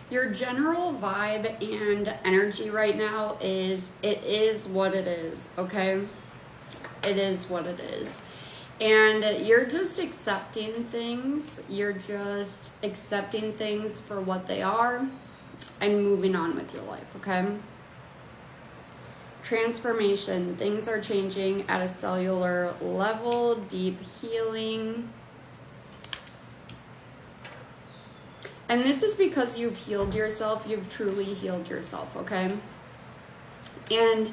Your general vibe and energy right now is, it is what it is, okay? It is what it is. And you're just accepting things. You're just accepting things for what they are and moving on with your life, okay? Transformation. Things are changing at a cellular level, deep healing. And this is because you've healed yourself. You've truly healed yourself, okay? And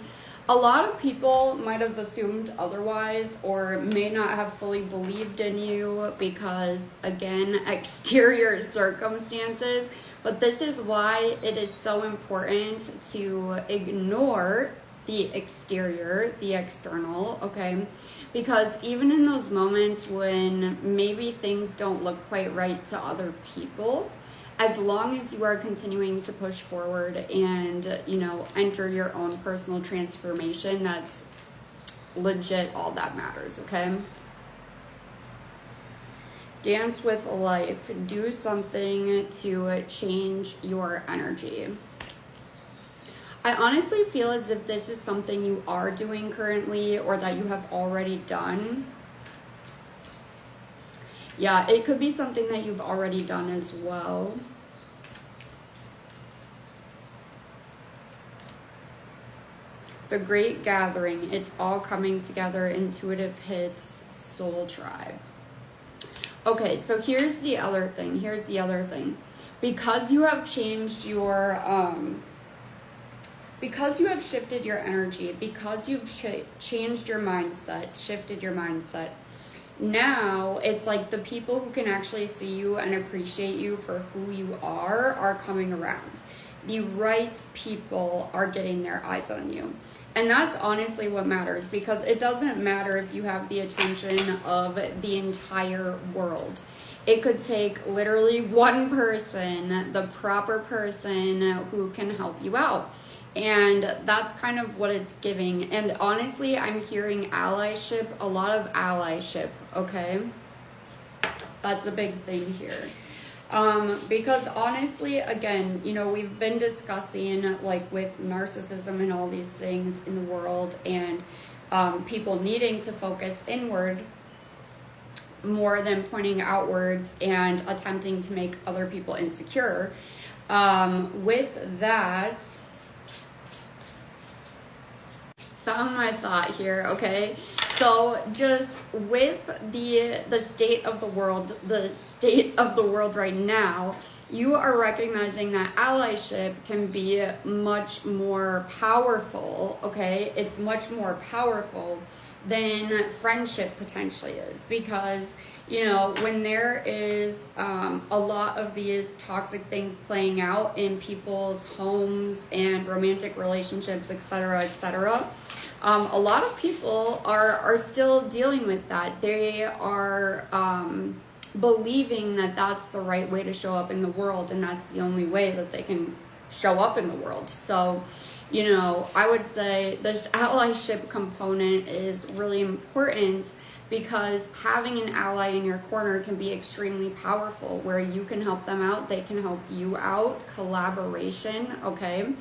a lot of people might have assumed otherwise or may not have fully believed in you because, again, exterior circumstances. But this is why it is so important to ignore the exterior, the external, okay? Because even in those moments when maybe things don't look quite right to other people, as long as you are continuing to push forward and, you know, enter your own personal transformation, that's legit all that matters, okay? Dance with life. Do something to change your energy. I honestly feel as if this is something you are doing currently or that you have already done. Yeah, it could be something that you've already done as well. The Great Gathering. It's all coming together. Intuitive hits. Soul Tribe. Okay, so here's the other thing. Because you have changed your, because you have shifted your energy, because you've changed your mindset, shifted your mindset, now it's like the people who can actually see you and appreciate you for who you are coming around. The right people are getting their eyes on you. And that's honestly what matters, because it doesn't matter if you have the attention of the entire world. It could take literally one person, the proper person who can help you out. And that's kind of what it's giving. And honestly, I'm hearing allyship, a lot of allyship, okay? That's a big thing here. Because honestly, again, you know, we've been discussing like with narcissism and all these things in the world, and people needing to focus inward more than pointing outwards and attempting to make other people insecure. With that, found my thought here, okay? So just with the state of the world right now, you are recognizing that allyship can be much more powerful, okay? It's much more powerful than friendship potentially is, because, you know, when there is a lot of these toxic things playing out in people's homes and romantic relationships, etc., etc., a lot of people are still dealing with that. They are believing that that's the right way to show up in the world, and that's the only way that they can show up in the world. So, you know, I would say this allyship component is really important, because having an ally in your corner can be extremely powerful, where you can help them out, they can help you out, collaboration, okay?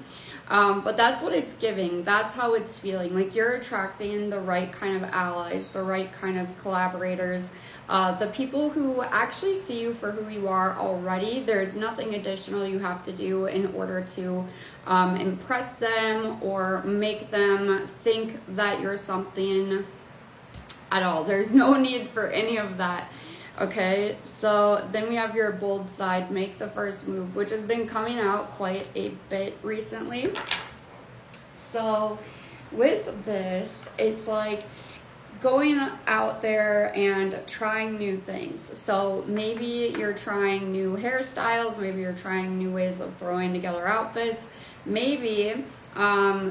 But that's what it's giving. That's how it's feeling. Like you're attracting the right kind of allies, the right kind of collaborators, the people who actually see you for who you are already. There's nothing additional you have to do in order to impress them or make them think that you're something at all. There's no need for any of that. Okay, so then we have your bold side, make the first move, which has been coming out quite a bit recently. So with this, it's like going out there and trying new things. So maybe you're trying new hairstyles, maybe you're trying new ways of throwing together outfits, maybe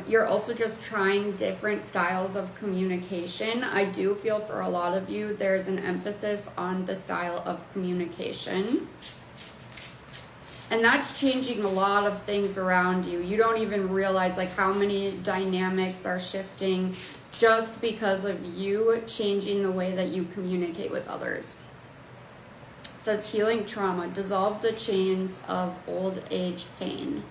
you're also just trying different styles of communication. I do feel for a lot of you, there's an emphasis on the style of communication. And that's changing a lot of things around you. You don't even realize like how many dynamics are shifting just because of you changing the way that you communicate with others. says healing trauma, dissolve the chains of old age pain.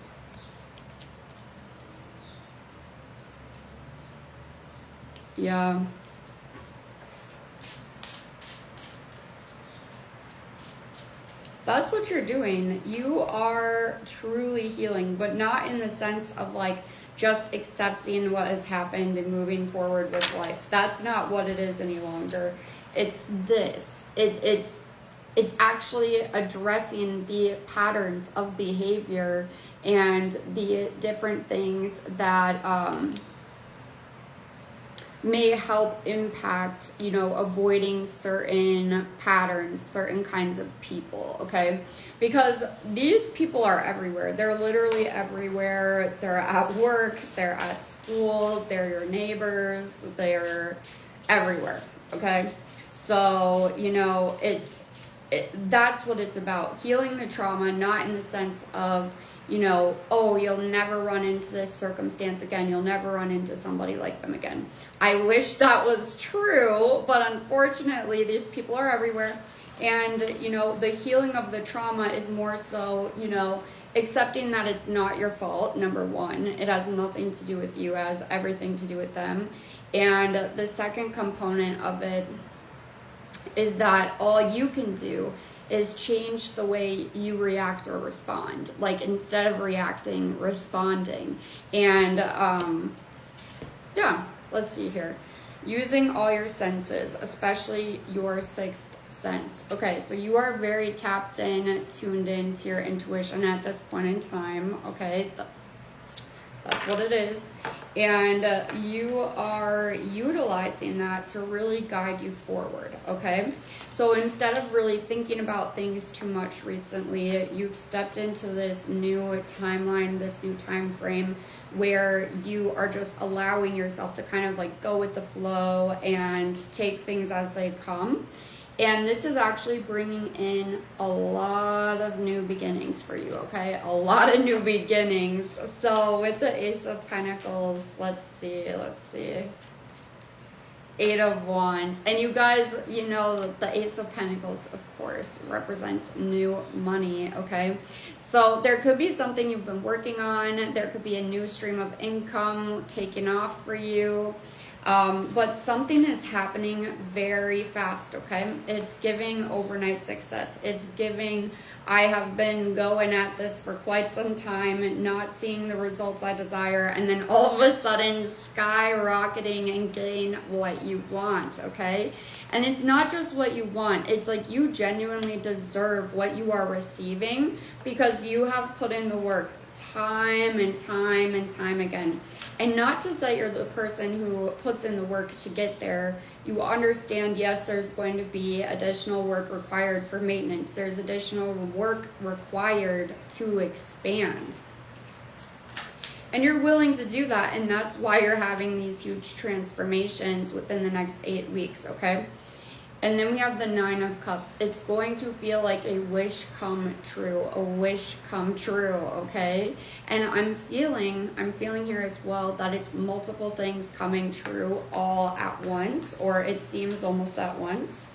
Yeah. That's what you're doing. You are truly healing, but not in the sense of like just accepting what has happened and moving forward with life. That's not what it is any longer. It's this. It's actually addressing the patterns of behavior and the different things that may help impact, you know, avoiding certain patterns, certain kinds of people, okay? Because these people are everywhere. They're literally everywhere. They're at work, they're at school, they're your neighbors, they're everywhere, okay? So, you know, that's what it's about. Healing the trauma, not in the sense of, you know, oh, you'll never run into this circumstance again. You'll never run into somebody like them again. I wish that was true, but unfortunately, these people are everywhere. And, you know, the healing of the trauma is more so, you know, accepting that it's not your fault, number one. It has nothing to do with you, it has everything to do with them. And the second component of it is that all you can do is change the way you react or respond. Like, instead of reacting, responding. And yeah, let's see here. Using all your senses, especially your sixth sense. Okay, so you are very tapped in, tuned in to your intuition at this point in time. Okay, that's what it is. And you are utilizing that to really guide you forward, okay? So instead of really thinking about things too much recently, you've stepped into this new timeline, this new time frame where you are just allowing yourself to kind of like go with the flow and take things as they come. And this is actually bringing in a lot of new beginnings for you, okay? A lot of new beginnings. So with the Ace of Pentacles, let's see. Eight of Wands. And you guys, you know, the Ace of Pentacles, of course, represents new money, okay? So there could be something you've been working on. There could be a new stream of income taking off for you. But something is happening very fast, okay? It's giving overnight success. It's giving, I have been going at this for quite some time, not seeing the results I desire, and then all of a sudden skyrocketing and getting what you want, okay? And it's not just what you want. It's like you genuinely deserve what you are receiving because you have put in the work time and time and time again. And not just that you're the person who puts in the work to get there. You understand, yes, there's going to be additional work required for maintenance. There's additional work required to expand. And you're willing to do that, and that's why you're having these huge transformations within the next 8 weeks, okay? And then we have the Nine of Cups. It's going to feel like a wish come true, okay? And I'm feeling here as well that it's multiple things coming true all at once, or it seems almost at once.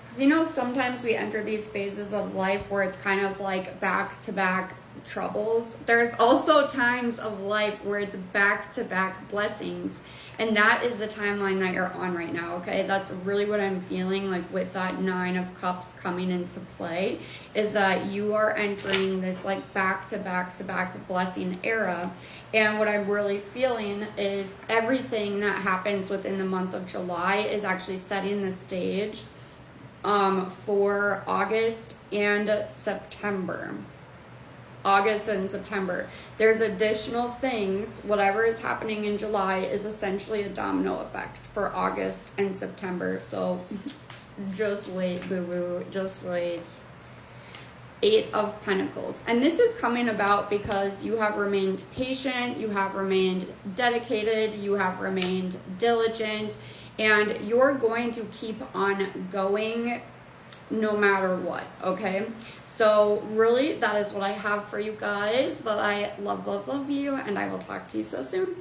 Because, you know, sometimes we enter these phases of life where it's kind of like back-to-back troubles. There's also times of life where it's back-to-back blessings. And that is the timeline that you're on right now, okay? That's really what I'm feeling like with that Nine of Cups coming into play, is that you are entering this like back-to-back blessing era. And what I'm really feeling is everything that happens within the month of July is actually setting the stage for August and September. There's additional things. Whatever is happening in July is essentially a domino effect for August and September. So just wait, boo-boo, just wait. Eight of Pentacles. And this is coming about because you have remained patient, you have remained dedicated, you have remained diligent, and you're going to keep on going no matter what, okay? So really, that is what I have for you guys. But I love you, and I will talk to you so soon.